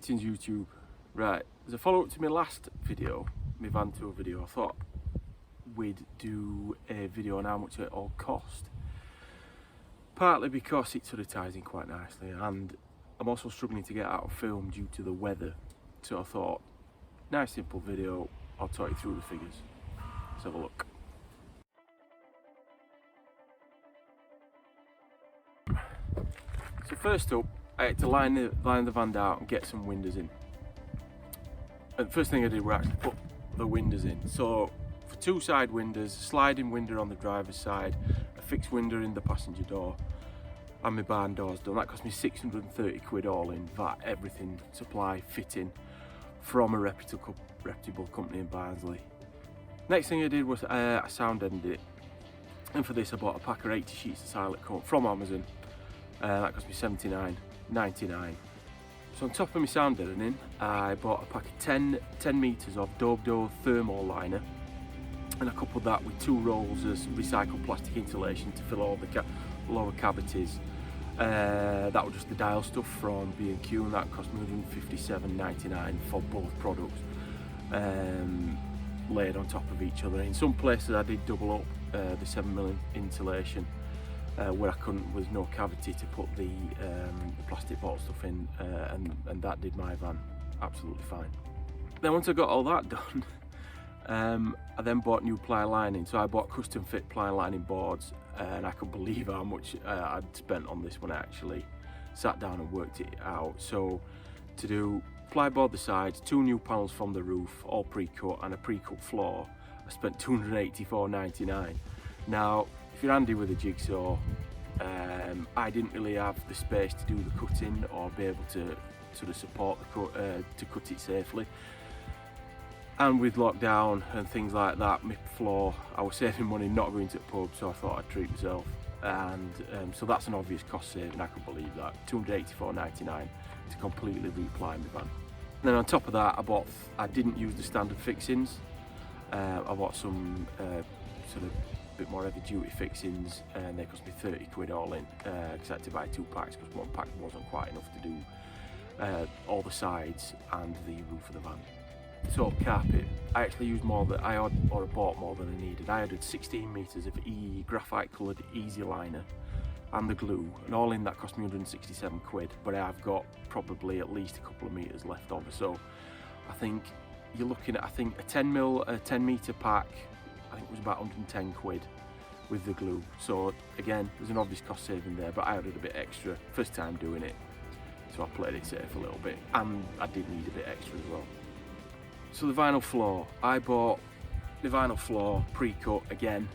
Greetings YouTube. Right, as a follow-up to my last video, my van tour video, I thought we'd do a video on how much it all cost. Partly because it sort of ties in quite nicely, and I'm also struggling to get out of film due to the weather. So I thought, nice simple video, I'll talk you through the figures. Let's have a look. So first up, I had to line the van out and get some windows in. And the first thing I did was actually put the windows in. So for two side windows, sliding window on the driver's side, a fixed window in the passenger door, and my barn doors done. That cost me 630 quid all in, VAT, everything, supply, fitting, from a reputable company in Barnsley. Next thing I did was I sound ended it. And for this I bought a pack of 80 sheets of silent coat from Amazon. That cost me £79.99. So on top of my sound deadening, I bought a pack of 10 metres of Dobdo thermal liner, and I coupled that with 2 rolls of recycled plastic insulation to fill all the lower cavities. That was just the dial stuff from B&Q, and that cost me £157.99 for both products, laid on top of each other. In some places I did double up the 7mm insulation, where I couldn't, was no cavity to put the plastic bottle stuff in, and that did my van absolutely fine. Then once I got all that done, I then bought new ply lining. So I bought custom fit ply lining boards, and I couldn't believe how much I'd spent on this when I actually sat down and worked it out. So to do ply board the sides, 2 new panels from the roof, all pre-cut, and a pre-cut floor, I spent £284.99. Now, if you're handy with a jigsaw, I didn't really have the space to do the cutting or be able to sort of support the cut, to cut it safely. And with lockdown and things like that, my floor, I was saving money not going to the pub, so I thought I'd treat myself. And so that's an obvious cost saving, I could believe that. £284.99 to completely reply my van. And then on top of that, I didn't use the standard fixings. I bought some sort of bit more heavy duty fixings, and they cost me 30 quid all in, because I had to buy 2 packs because 1 pack wasn't quite enough to do all the sides and the roof of the van. So carpet, I actually used more than I bought more than I needed. I added 16 metres of graphite coloured easy liner and the glue, and all in that cost me 167 quid, but I've got probably at least a couple of metres left over. So I think you're looking at, I think a 10 metre pack, I think it was about 110 quid with the glue. So again, there's an obvious cost saving there, but I added a bit extra, first time doing it, so I played it safe a little bit, and I did need a bit extra as well. So the vinyl floor, I bought the vinyl floor pre-cut again,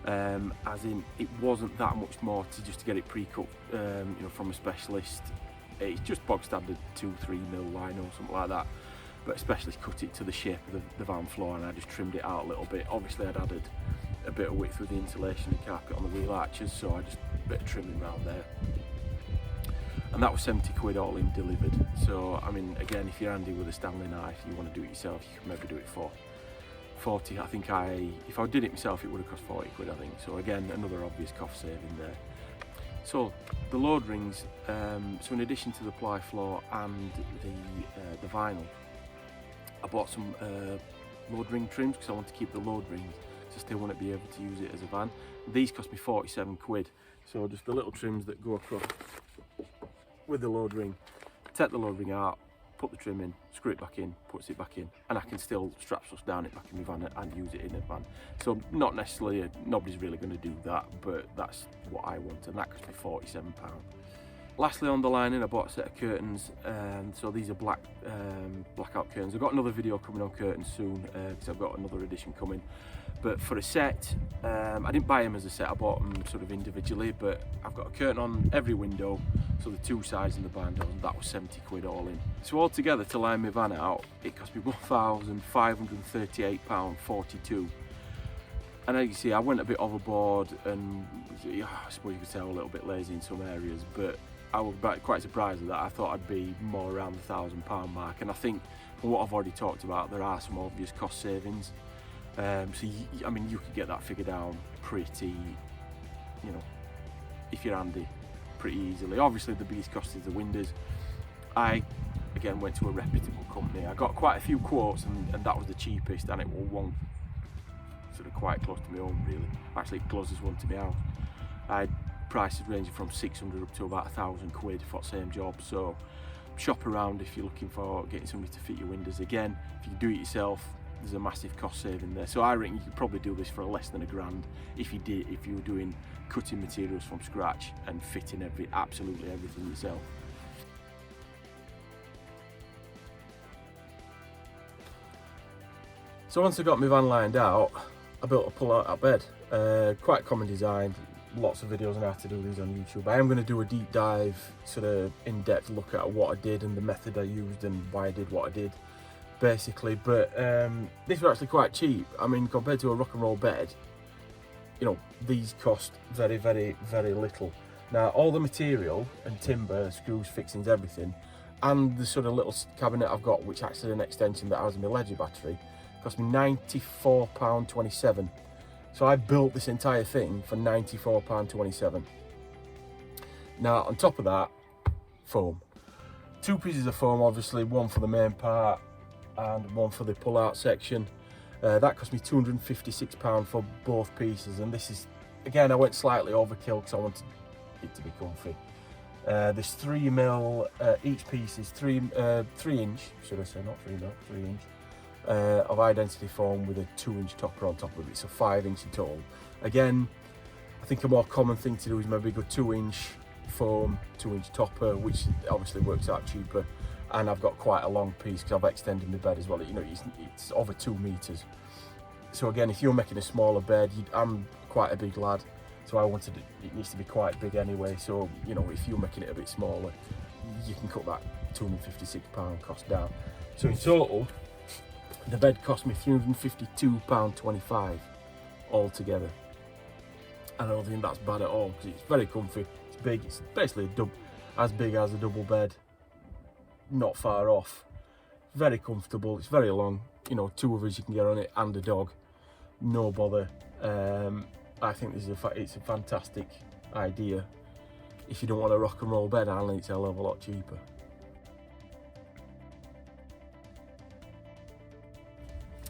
as in it wasn't that much more to get it pre-cut, you know, from a specialist. It's just bog standard 2-3mm vinyl, something like that. But a specialist cut it to the shape of the van floor, and I just trimmed it out a little bit. Obviously I'd added a bit of width with the insulation and carpet on the wheel arches, so I just a bit of trimming around there. And that was 70 quid all in delivered. So I mean, again, if you're handy with a Stanley knife, you want to do it yourself, you can maybe do it for 40. I think if I did it myself, it would have cost 40 quid, I think. So again, another obvious cost saving there. So the load rings, so in addition to the ply floor and the vinyl, I bought some load ring trims because I want to keep the load rings, so I still want to be able to use it as a van. These cost me 47 quid. So just the little trims that go across with the load ring. Take the load ring out, put the trim in, screw it back in, puts it back in, and I can still strap stuff down it back in my van and use it in a van. So not necessarily, nobody's really going to do that, but that's what I want, and that cost me £47. Lastly, on the lining, I bought a set of curtains, so these are blackout curtains. I've got another video coming on curtains soon, because I've got another edition coming. But for a set, I didn't buy them as a set, I bought them sort of individually, but I've got a curtain on every window, so the 2 sides and the barn doors, and that was 70 quid all in. So altogether, to line my van out, it cost me £1,538.42. And as you can see, I went a bit overboard, and I suppose you could say I was a little bit lazy in some areas, but I was quite surprised at that. I thought I'd be more around the £1,000 mark, and I think from what I've already talked about, there are some obvious cost savings. So I mean, you could get that figure down pretty, you know, if you're handy, pretty easily. Obviously the biggest cost is the windows. I again went to a reputable company. I got quite a few quotes, and that was the cheapest, and it was one sort of quite close to my home really. Actually, closest one to my house. I had prices ranging from 600 up to about £1,000 for the same job. So shop around if you're looking for getting somebody to fit your windows. Again, if you do it yourself, there's a massive cost saving there. So I reckon you could probably do this for less than £1,000 if you were doing cutting materials from scratch and fitting absolutely everything yourself. So once I got my van lined out, I built a pull-out bed. Quite common design. Lots of videos on how to do these on YouTube. I am going to do a deep dive, sort of in-depth look at what I did and the method I used and why I did what I did, basically. But these were actually quite cheap. I mean, compared to a rock and roll bed, you know, these cost very, very, very little. Now, all the material and timber, screws, fixings, everything, and the sort of little cabinet I've got, which acts as an extension that has my Ledger battery, cost me £94.27. So I built this entire thing for £94.27. Now, on top of that, foam. 2 pieces of foam, obviously, one for the main part and one for the pull-out section. That cost me £256 for both pieces, and this is, again, I went slightly overkill because I wanted it to be comfy. There's 3mm, each piece is 3 inch, should I say, not 3mm, 3 inch. Of high density foam with a 2-inch topper on top of it, so 5 inch in total. Again, I think a more common thing to do is maybe go 2-inch foam, 2-inch topper, which obviously works out cheaper. And I've got quite a long piece because I've extended my bed as well. You know, it's over 2 meters. So again, if you're making a smaller bed, I'm quite a big lad, so I wanted it needs to be quite big anyway. So you know, if you're making it a bit smaller, you can cut that £256 cost down. So in total, the bed cost me £352.25 altogether. I don't think that's bad at all because it's very comfy, it's big, it's basically as big as a double bed, not far off, very comfortable, it's very long, you know, 2 of us you can get on it and a dog, no bother. I think this is it's a fantastic idea. If you don't want a rock and roll bed, I think it's a hell of a lot cheaper.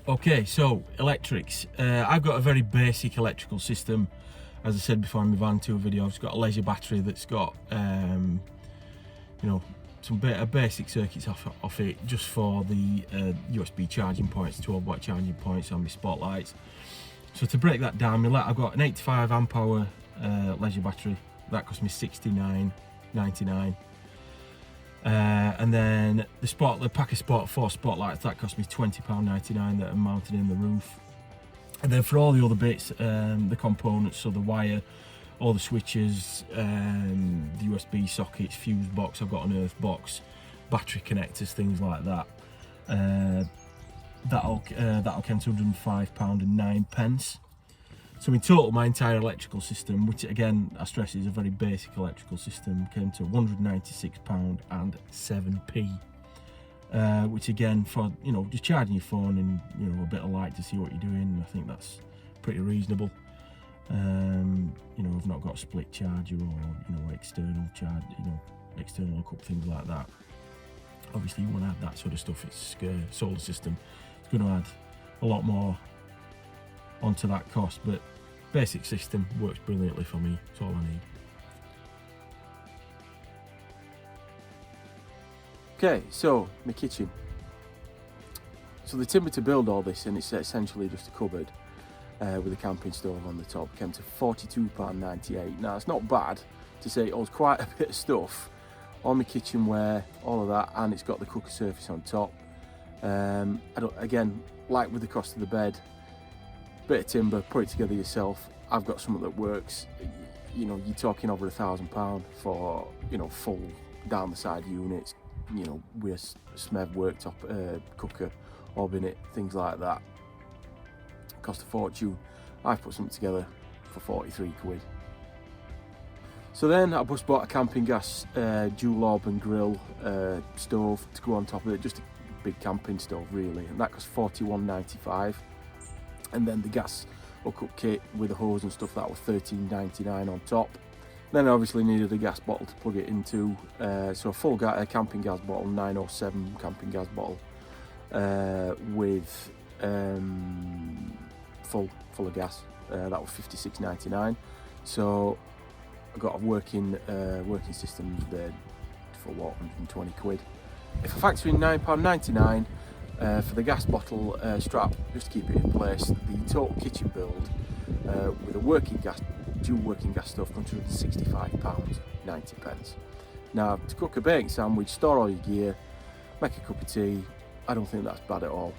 Okay, so electrics. I've got a very basic electrical system. As I said before in my van tour video, I've just got a Leisure battery that's got, you know, some basic circuits off it, just for the USB charging points, 12-watt charging points on my spotlights. So to break that down, I've got an 85 amp hour Leisure battery. That cost me £69.99. And then the pack of 4 spotlights, that cost me £20.99 that are mounted in the roof. And then for all the other bits, the components, so the wire, all the switches, the USB sockets, fuse box, I've got an earth box, battery connectors, things like that. That'll come to £105.09. So in total, my entire electrical system, which again I stress is a very basic electrical system, came to £196.07, which again, for, you know, just charging your phone and, you know, a bit of light to see what you're doing, I think that's pretty reasonable. You know, I've not got a split charger or, you know, external charge, you know, external hookup, things like that. Obviously, you want to add that sort of stuff. It's solar system. It's going to add a lot more onto that cost, but basic system works brilliantly for me. It's all I need. Okay, so my kitchen. So the timber to build all this, and it's essentially just a cupboard with a camping stove on the top, came to £42.98. Now it's not bad to say, it was quite a bit of stuff on my kitchenware, all of that, and it's got the cooker surface on top. Again, like with the cost of the bed, bit of timber, put it together yourself. I've got something that works. You know, you're talking over £1,000 for, you know, full down the side units, you know, with a SMEV worktop, cooker, hob in it, things like that. Cost a fortune. I've put something together for 43 quid. So then I just bought a camping gas dual hob and grill stove to go on top of it, just a big camping stove really, and that cost £41.95. And then the gas hookup kit with the hose and stuff, that was £13.99 on top. Then I obviously needed a gas bottle to plug it into, so a full camping gas bottle, 907 camping gas bottle, with full of gas. That was $56.99. So I got a working system there for what, 120 quid. If I factor in £9.99 for the gas bottle strap, just to keep it in place, the total kitchen build with a dual working gas stove comes to £65.90. Now, to cook a bacon sandwich, store all your gear, make a cup of tea, I don't think that's bad at all.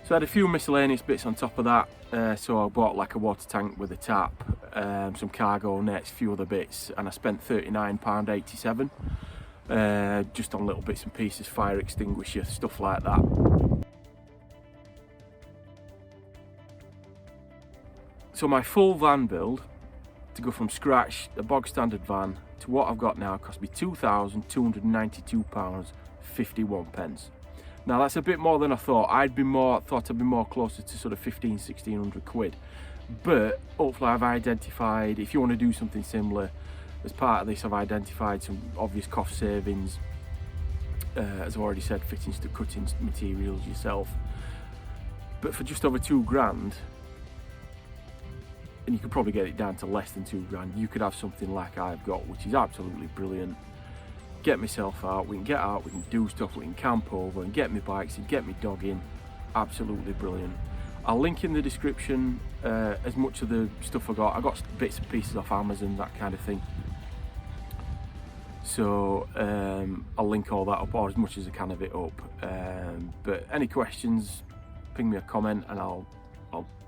So I had a few miscellaneous bits on top of that. So I bought like a water tank with a tap, some cargo nets, a few other bits, and I spent £39.87 just on little bits and pieces, fire extinguisher, stuff like that. So my full van build, to go from scratch, the bog standard van, to what I've got now, cost me £2,292.51. Now that's a bit more than I thought. Thought I'd be more closer to sort of 1600 quid. But hopefully I've identified, if you want to do something similar, as part of this I've identified some obvious cost savings. As I've already said, fittings to cutting materials yourself. But for just over £2,000, and you could probably get it down to less than £2,000, you could have something like I've got, which is absolutely brilliant. Get myself out, we can get out, we can do stuff, we can camp over and get me bikes and get me dog in. Absolutely brilliant. I'll link in the description as much of the stuff I got bits and pieces off Amazon, that kind of thing. So I'll link all that up, or as much as I can of it up. But any questions, ping me a comment and I'll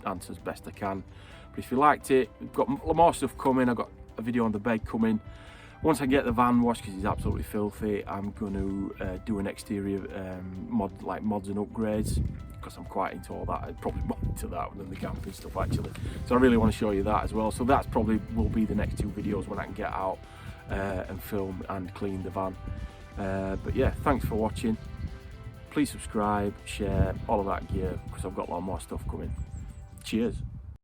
answer as best I can. But if you liked it, we've got more stuff coming. I've got a video on the bed coming. Once I get the van washed, because it's absolutely filthy, I'm going to do an exterior mods and upgrades, because I'm quite into all that. I'd probably more into that than the camping stuff actually. So I really want to show you that as well. So that's probably will be the next 2 videos when I can get out and film and clean the van. But yeah, thanks for watching. Please subscribe, share, all of that gear, because I've got a lot more stuff coming. Cheers.